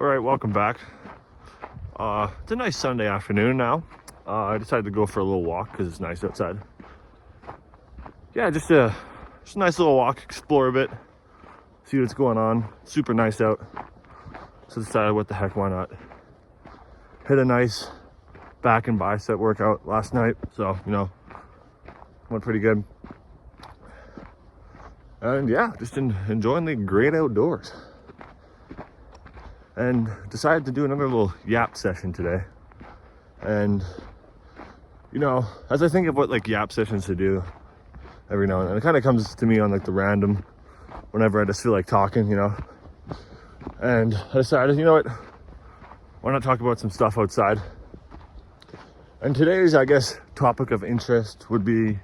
All right, welcome back. It's a nice Sunday afternoon now. I decided to go for a little walk because it's nice outside. Yeah, just a nice little walk, explore a bit, see what's going on. Super nice out. So decided, what the heck, why not? Hit a nice back and bicep workout last night. So, went pretty good. And yeah, just enjoying the great outdoors. And decided to do another little yap session today. And as I think of what like yap sessions to do every now and then, it kind of comes to me on like the random whenever I just feel like talking, and I decided, why not talk about some stuff outside. And today's, I guess, topic of interest would be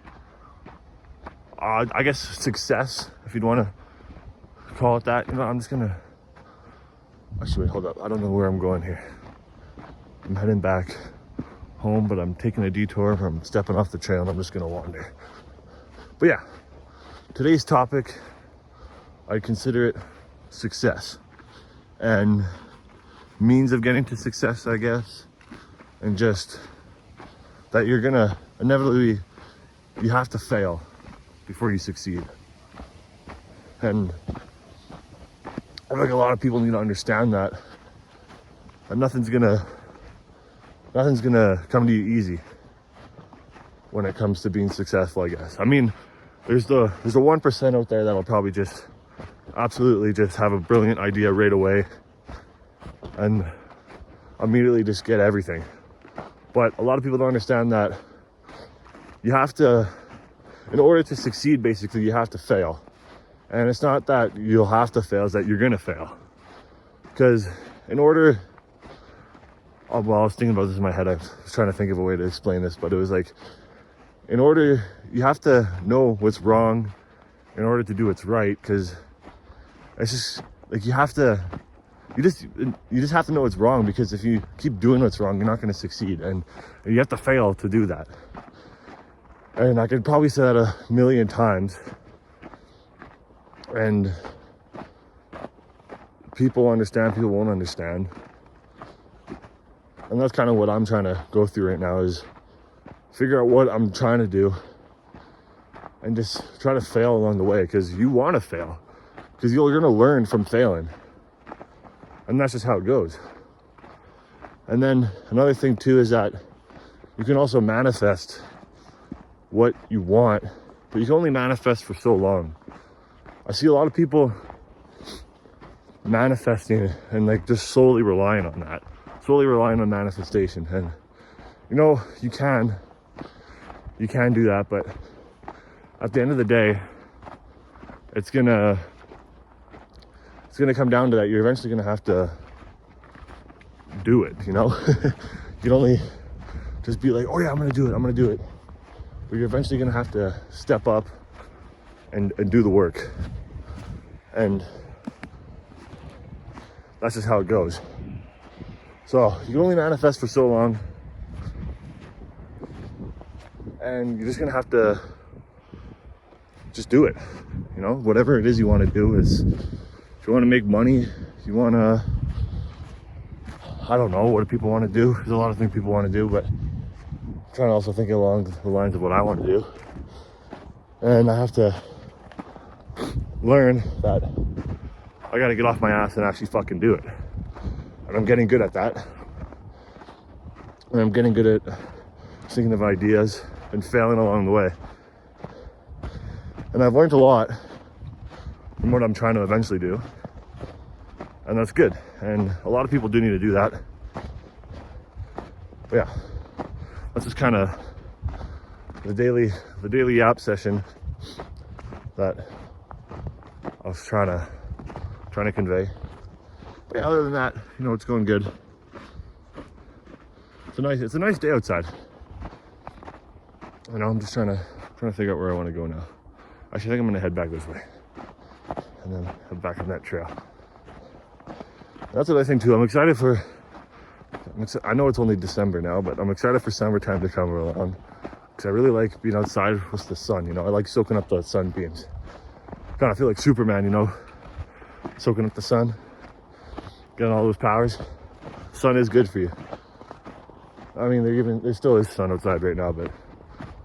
I guess success, if you'd want to call it that. I'm just gonna actually, wait, hold up, I don't know where I'm going here. I'm heading back home, but I'm taking a detour. I'm stepping off the trail and I'm just gonna wander. But yeah, today's topic, I consider it success and means of getting to success, I guess, and just that you're gonna inevitably, you have to fail before you succeed. And I think a lot of people need to understand that nothing's gonna come to you easy when it comes to being successful, I guess. I mean, there's the 1% out there that'll probably just absolutely just have a brilliant idea right away and immediately just get everything. But a lot of people don't understand that you have to, in order to succeed, basically, you have to fail. And it's not that you'll have to fail, it's that you're gonna fail. Because in order, I was thinking about this in my head. I was trying to think of a way to explain this, but it was like, in order, you have to know what's wrong in order to do what's right. Because it's just like you just have to know what's wrong, because if you keep doing what's wrong, you're not going to succeed, and you have to fail to do that. And I could probably say that a million times, and people understand, people won't understand. And that's kind of what I'm trying to go through right now, is figure out what I'm trying to do and just try to fail along the way, because you want to fail, because you're going to learn from failing. And that's just how it goes. And then another thing too is that you can also manifest what you want, but you can only manifest for so long. I see a lot of people manifesting and like just solely relying on that, solely relying on manifestation. And you can do that, but at the end of the day, it's gonna come down to that. You're eventually gonna have to do it. You can only just be like, oh yeah, I'm gonna do it. But you're eventually gonna have to step up and do the work. And that's just how it goes. So you can only manifest for so long, and you're just gonna have to just do it. Whatever it is you want to do. Is if you want to make money, if you want to, I don't know, what do people want to do? There's a lot of things people want to do, but I'm trying to also think along the lines of what I want to do. And I have to learn that I got to get off my ass and actually fucking do it. And I'm getting good at that. And I'm getting good at thinking of ideas and failing along the way. And I've learned a lot from what I'm trying to eventually do. And that's good. And a lot of people do need to do that. But yeah, that's just kind of the daily yap session that I was trying to convey. But yeah, other than that, it's going good. It's a nice day outside. I'm just trying to figure out where I want to go now. Actually, I think I'm gonna head back this way and then head back on that trail. That's what I think too. I know it's only December now, but I'm excited for summertime to come along, because I really like being outside with the sun. I like soaking up the sunbeams. Kind of feel like Superman, soaking up the sun. getting all those powers. Sun is good for you. I mean, there still is sun outside right now, but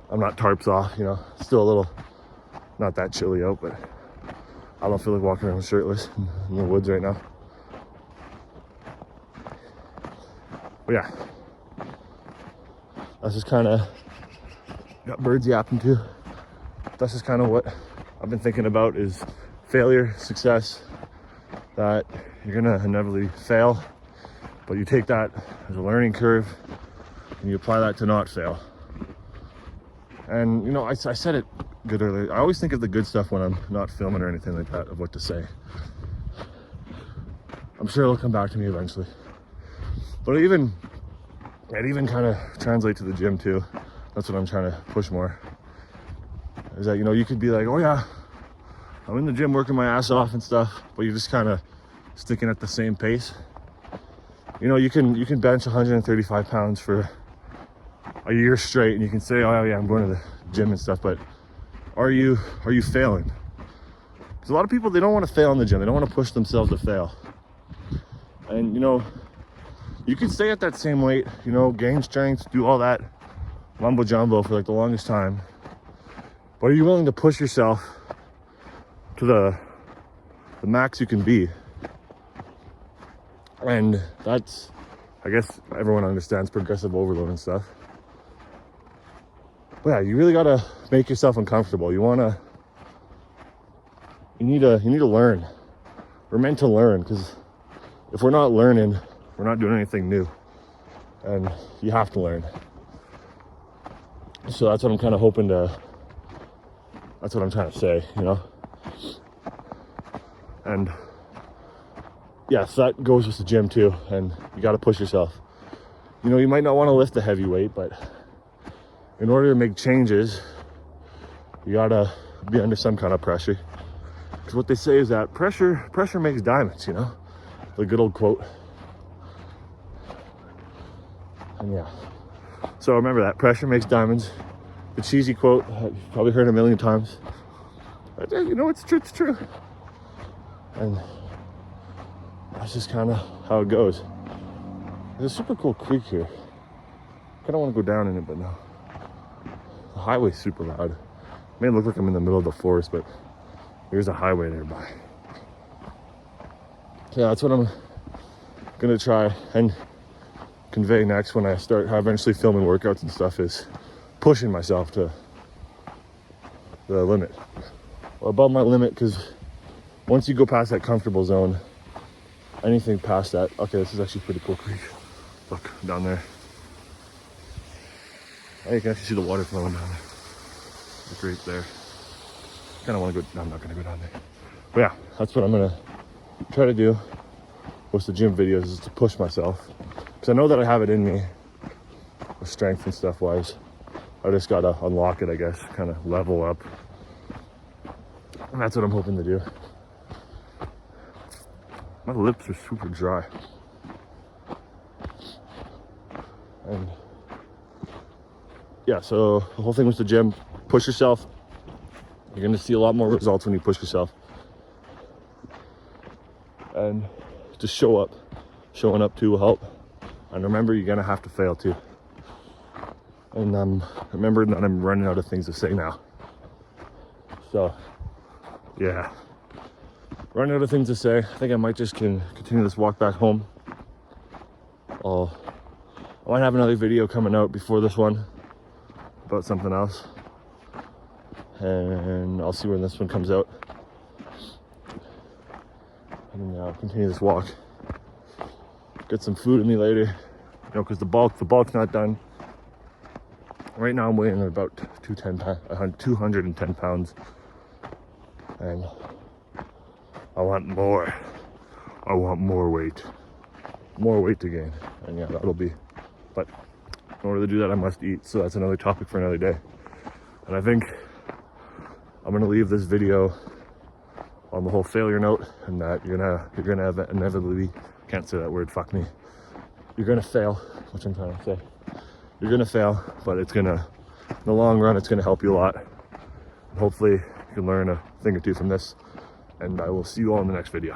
I'm not tarps off, you know. Still a little, not that chilly out, but I don't feel like walking around shirtless in the woods right now. But yeah, that's just kind of, got birds yapping too. That's just kind of what I've been thinking about, is failure, success, that you're gonna inevitably fail, but you take that as a learning curve and you apply that to not fail. And you know, I said it good earlier, I always think of the good stuff when I'm not filming or anything like that, of what to say. I'm sure it'll come back to me eventually. But it even kind of translates to the gym too. That's what I'm trying to push more. Is that, you know, you could be like, oh yeah, I'm in the gym working my ass off and stuff, but you're just kind of sticking at the same pace. You know, you can bench 135 pounds for a year straight, and you can say, oh yeah, I'm going to the gym and stuff, but are you failing? Because a lot of people, they don't want to fail in the gym. They don't want to push themselves to fail. And you know, you can stay at that same weight, you know, gain strength, do all that mumbo jumbo for like the longest time. But are you willing to push yourself to the max you can be? And that's, I guess everyone understands progressive overload and stuff. But yeah, you really gotta make yourself uncomfortable. You need to learn. We're meant to learn, because if we're not learning, we're not doing anything new. And you have to learn. So that's what I'm kind of hoping to, that's what I'm trying to say, you know? And yeah, so that goes with the gym too, and you got to push yourself. You know, you might not want to lift a heavy weight, but in order to make changes, you got to be under some kind of pressure. Because what they say is that pressure makes diamonds, you know? The good old quote. And yeah, so remember that, pressure makes diamonds. The cheesy quote, you've probably heard a million times. But you know, it's true. And that's just kind of how it goes. There's a super cool creek here. I kind of want to go down in it, but no. The highway's super loud. It may look like I'm in the middle of the forest, but there's a highway nearby. So yeah, that's what I'm gonna try and convey next when I start eventually filming workouts and stuff, is pushing myself to the limit or above my limit. Because once you go past that comfortable zone, anything past that, okay, this is actually pretty cool creek. Look down there. Oh, you can actually see the water flowing down there. Look right there. Kind of want to go, no, I'm not going to go down there. But yeah, that's what I'm going to try to do with the gym videos, is to push myself. Because I know that I have it in me, with strength and stuff wise. I just got to unlock it, I guess, kind of level up. And that's what I'm hoping to do. My lips are super dry. And yeah, so the whole thing with the gym, push yourself. You're gonna see a lot more results when you push yourself. And just show up. Showing up too will help. And remember, you're gonna have to fail too. And remember that I'm running out of things to say now. So yeah, running out of things to say. I think I might just continue this walk back home. I might have another video coming out before this one about something else, and I'll see when this one comes out, and I'll continue this walk. Get some food in me later, you know, because the bulk's not done. Right now I'm weighing about 210 pounds, and I want more. I want more weight to gain, and yeah, that'll be. But in order to do that, I must eat. So that's another topic for another day. And I think I'm gonna leave this video on the whole failure note, and that you're gonna have inevitably, can't say that word, fuck me. You're gonna fail, which I'm trying to say. You're gonna fail, but it's gonna, in the long run, it's gonna help you a lot. And hopefully you can learn a thing or two from this, and I will see you all in the next video.